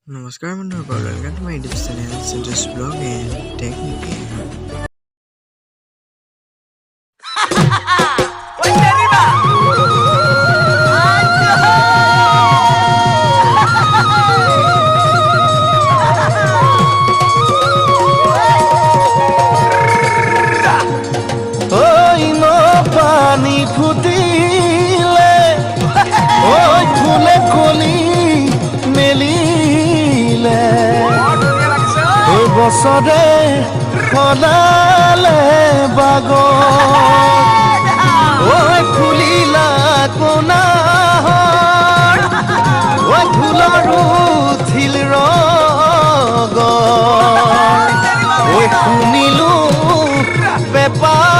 নমস্কাৰ বন্ধুসকল, welcome to my YouTube channel changes blog and technique. পানি ফুটিলে ওই ফুলে কলি মেলিলে ওই বছৰে সলালে বাগ ওই ফুলিলা কোনাহৰ ওই ফুলৰ উঠিল ৰগ ওই শুনিলো বেপাৰ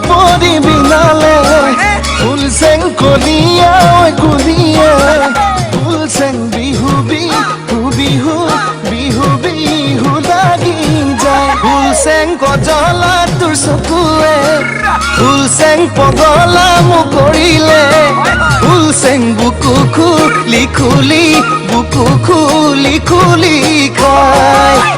পৰি বিনালে ফুলচেং কলিয়া কুলিয়ে ফুলচেং বিহু বিহু বিহু বিহু বিহু লাগি যায় ফুলচেং কজলা তোৰ চকুৱে ফুলচেং পগলা মোক কৰিলে ফুলচেং বুকু খুলি খুলি বুকু খুলি খুলি খায়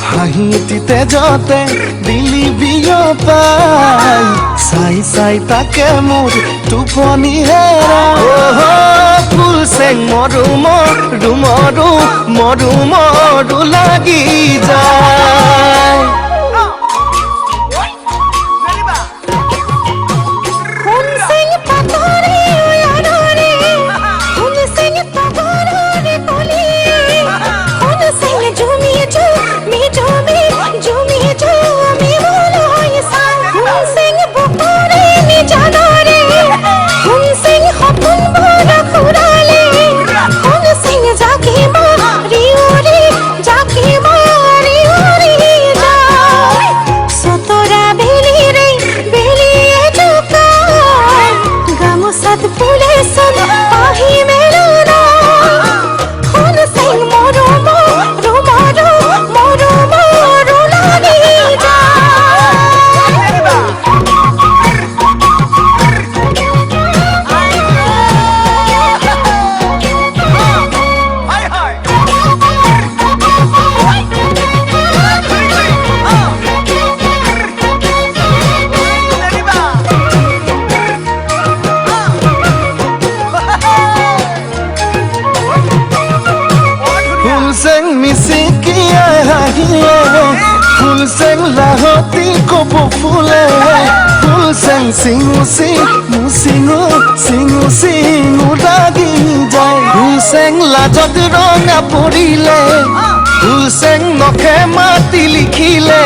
হাঁহি এটিতে যতে দিলি বিয়পাই চাই চাই তাকে মোৰ টোপনি হেৰা ফুলচেং মৰু মৰু মৰু মৰু মৰু লাগি যায় মিচিকিয়াই হাঁহিলে ফুলচেং লাহতি কব ফুলে ফুলচেং চিঙু চিঙু চিঙু চিঙু চিঙু লাগি যায় ফুলচেং লাজত ৰঙা পৰিলে ফুলচেং নখে মাতি লিখিলে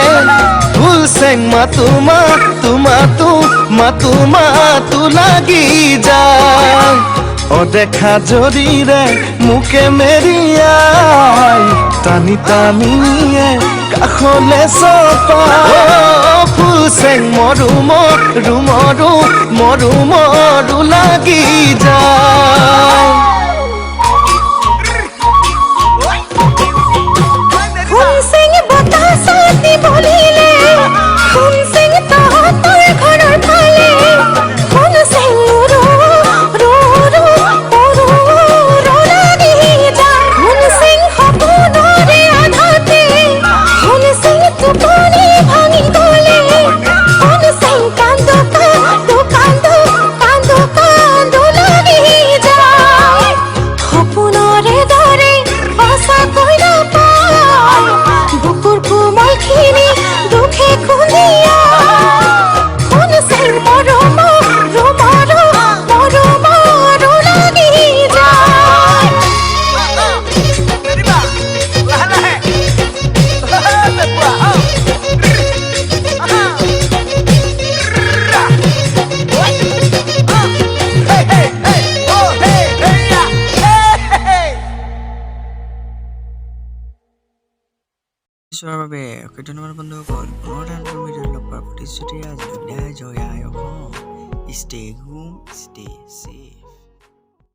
ফুলচেং মাতো মাতো মাতো মাতো মাতো লাগি যায় অদেখা জৰিৰে মোকে মেৰিয়াই টানি টানি নিয়ে কাষলে চপাই ফুলচেং মৰু মৰু মৰু মৰু মৰু লাগি যায় ফুলচেং বতাহতে বলিলে ফুলচেং তহঁতৰ ঘৰৰ ফালে ফুলচেং কান্দো কান্দো কান্দো লাগি যায় চোৱাৰ বাবে অশেষ ধন্যবাদ বন্ধুসকল পুনৰ এটা নতুন ভিডিঅ'ত লগ পোৱাৰ প্ৰতিশ্ৰুতিৰে আজিলৈ বিদায় জয় আই অসম ষ্টে হোম ষ্টে ছেফ